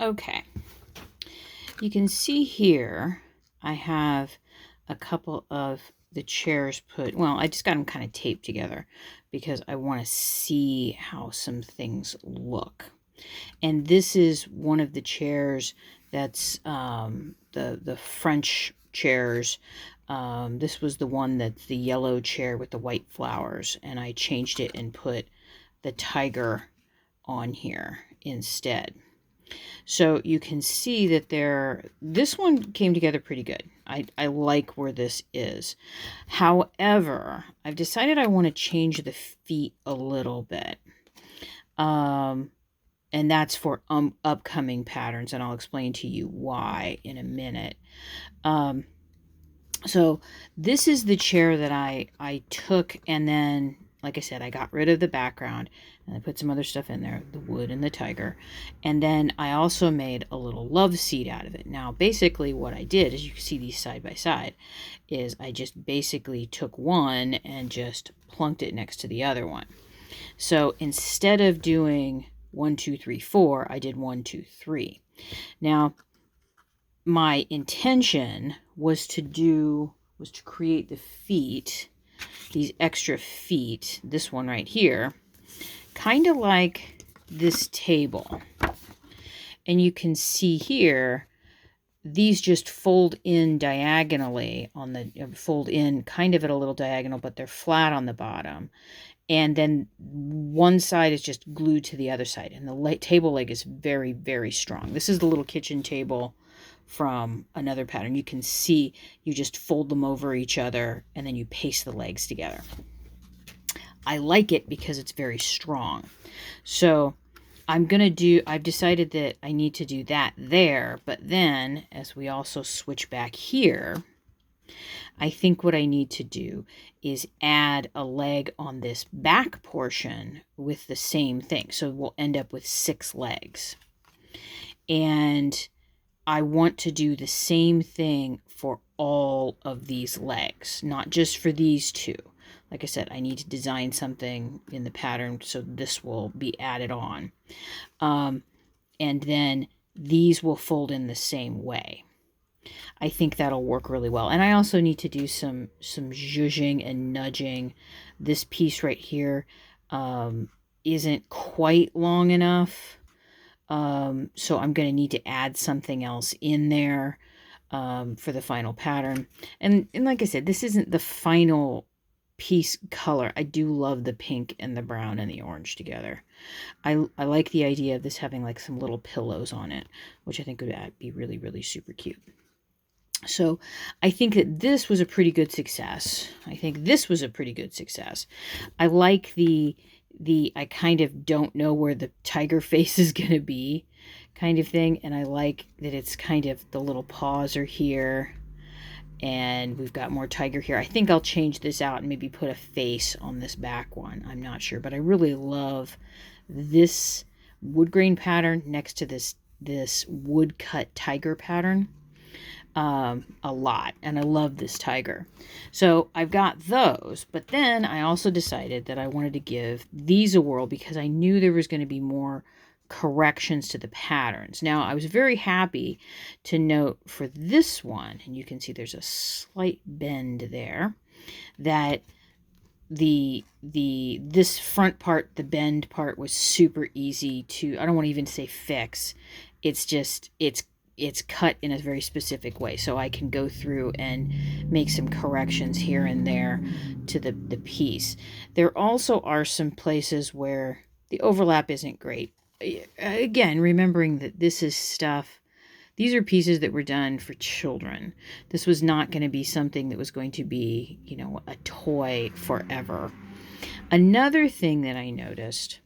Okay. You can see here I have a couple of the chairs put, well, I just got them kind of taped together because I want to see how some things look. And this is one of the chairs that's the French chairs. This was the one that's the yellow chair with the white flowers, and I changed it and put the tiger on here instead. So you can see that this one came together pretty good. I like where this is. However, I've decided I want to change the feet a little bit. And that's for upcoming patterns, and I'll explain to you why in a minute. So this is the chair that I took, and then, like I said, I got rid of the background and I put some other stuff in there, the wood and the tiger. And then I also made a little love seat out of it. Now, basically what I did, as you can see these side by side, is I just basically took one and just plunked it next to the other one. So instead of doing 1, 2, 3, 4, I did 1, 2, 3. Now, my intention was to create the feet, these extra feet, this one right here, kind of like this table. And you can see here, these just fold in diagonally on the, fold in kind of at a little diagonal, but they're flat on the bottom. And then one side is just glued to the other side. And the table leg is very, very strong. This is the little kitchen table from another pattern. You can see you just fold them over each other and then you paste the legs together. I like it because it's very strong. So I've decided that I need to do that there, but then as we also switch back here, I think what I need to do is add a leg on this back portion with the same thing. So we'll end up with 6 legs. And I want to do the same thing for all of these legs, not just for these two. Like I said, I need to design something in the pattern so this will be added on. And then these will fold in the same way. I think that'll work really well. And I also need to do some zhuzhing and nudging. This piece right here isn't quite long enough. So I'm going to need to add something else in there for the final pattern. And like I said, this isn't the final piece color. I do love the pink and the brown and the orange together. I like the idea of this having like some little pillows on it, which I think would be really, really super cute. So I think that this was a pretty good success. I like the I kind of don't know where the tiger face is going to be kind of thing. And I like that it's kind of the little paws are here. And we've got more tiger here. I think I'll change this out and maybe put a face on this back one. I'm not sure. But I really love this wood grain pattern next to this woodcut tiger pattern. A lot, and I love this tiger. So I've got those, but then I also decided that I wanted to give these a whirl because I knew there was going to be more corrections to the patterns. Now I was very happy to note for this one, and you can see there's a slight bend there, that this front part, the bend part, was super easy to, I don't want to even say fix. It's just, it's cut in a very specific way, so I can go through and make some corrections here and there to the piece. There also are some places where the overlap isn't great. Again, remembering that this is stuff, these are pieces that were done for children. This was not going to be something that was going to be, you know, a toy forever. Another thing that I noticed,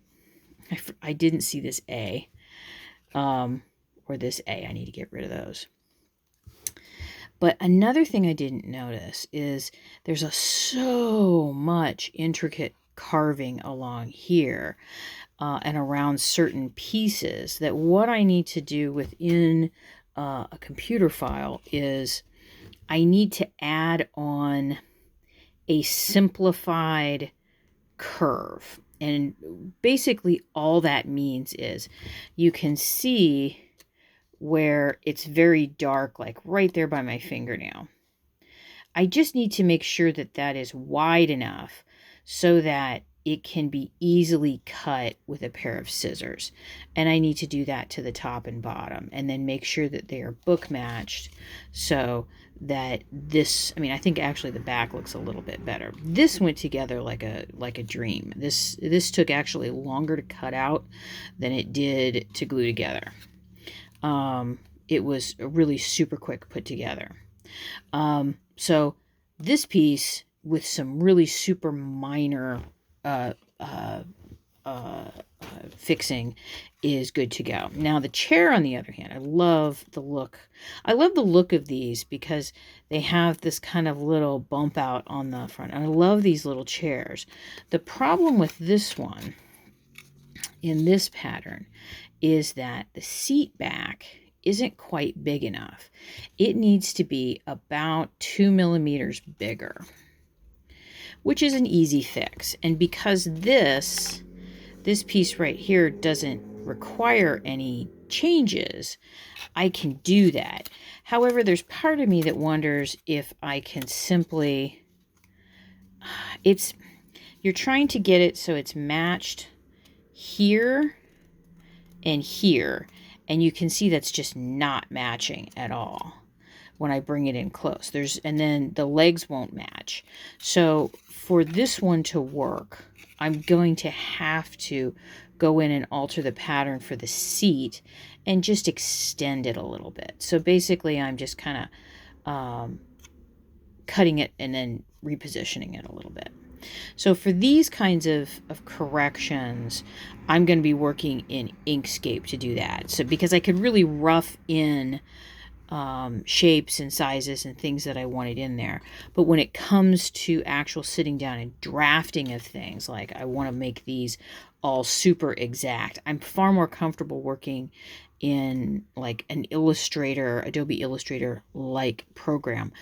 I didn't see this A, or this A. I need to get rid of those. But another thing I didn't notice is there's so much intricate carving along here and around certain pieces that what I need to do within a computer file is I need to add on a simplified curve. And basically all that means is you can see where it's very dark, like right there by my fingernail. I just need to make sure that that is wide enough so that it can be easily cut with a pair of scissors. And I need to do that to the top and bottom, and then make sure that they are book matched so that this, I mean, I think actually the back looks a little bit better. This went together like a dream. This took actually longer to cut out than it did to glue together. It was really super quick put together. So this piece with some really super minor fixing is good to go. Now the chair, on the other hand, I love the look. I love the look of these because they have this kind of little bump out on the front. And I love these little chairs. The problem with this one in this pattern is that the seat back isn't quite big enough. It needs to be about 2 millimeters bigger, which is an easy fix. And because this piece right here doesn't require any changes, I can do that. However, there's part of me that wonders if I can simply, you're trying to get it so it's matched here and here, and you can see that's just not matching at all when I bring it in close. And then the legs won't match. So for this one to work, I'm going to have to go in and alter the pattern for the seat and just extend it a little bit. So basically I'm just kind of cutting it and then repositioning it a little bit. So for these kinds of corrections, I'm going to be working in Inkscape to do that. So because I could really rough in shapes and sizes and things that I wanted in there. But when it comes to actual sitting down and drafting of things, like I want to make these all super exact, I'm far more comfortable working in like an Illustrator, Adobe Illustrator like program,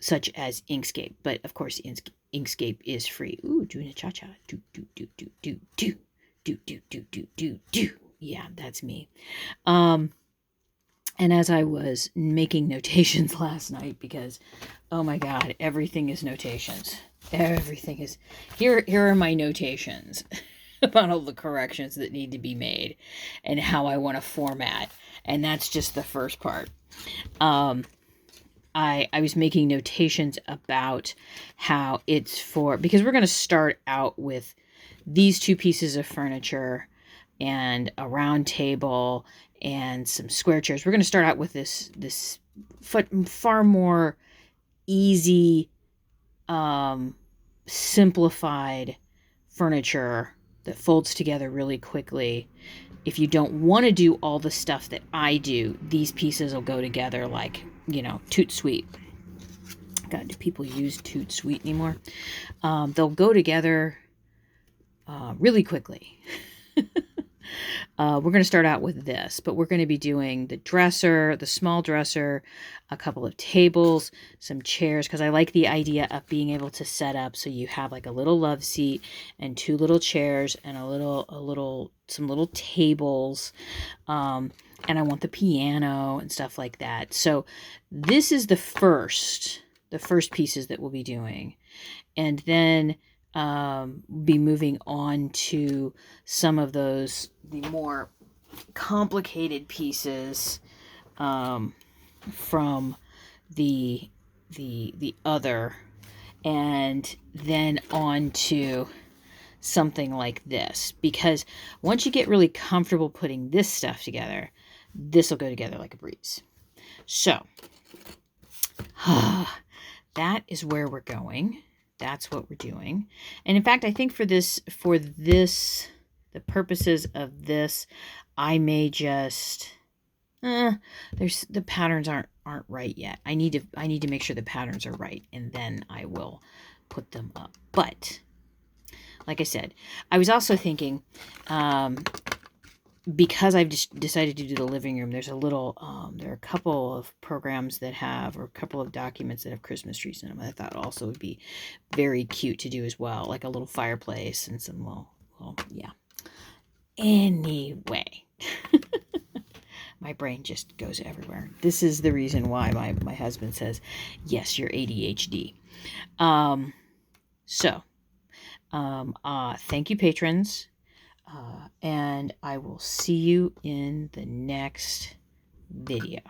such as Inkscape. But of course, Inkscape is free. Ooh, doing a cha-cha. Do, do, do, do, do, do, do, do, do, do, do, do. Yeah, that's me. And as I was making notations last night, because, oh my God, everything is notations. Everything is, here are my notations about all the corrections that need to be made and how I want to format. And that's just the first part. I was making notations about how it's for, because we're going to start out with these two pieces of furniture and a round table and some square chairs. We're going to start out with this far more easy, simplified furniture that folds together really quickly. If you don't want to do all the stuff that I do, these pieces will go together like, toot sweet. God, do people use toot sweet anymore? They'll go together really quickly. We're going to start out with this, but we're going to be doing the dresser, the small dresser, a couple of tables, some chairs, because I like the idea of being able to set up so you have like a little love seat and two little chairs and some little tables. And I want the piano and stuff like that. So this is the first pieces that we'll be doing. And then be moving on to some of the more complicated pieces from the other, and then on to something like this, because once you get really comfortable putting this stuff together, this will go together like a breeze. So that is where we're going. That's what we're doing. And in fact, I think for the purposes of this, I may just, the patterns aren't right yet. I need to make sure the patterns are right, and then I will put them up. But like I said, I was also thinking, because I've just decided to do the living room, there's there are a couple of programs that have, or a couple of documents that have Christmas trees in them. I thought also would be very cute to do as well, like a little fireplace and some little yeah. Anyway, my brain just goes everywhere. This is the reason why my husband says, yes, you're ADHD. Thank you, patrons. And I will see you in the next video.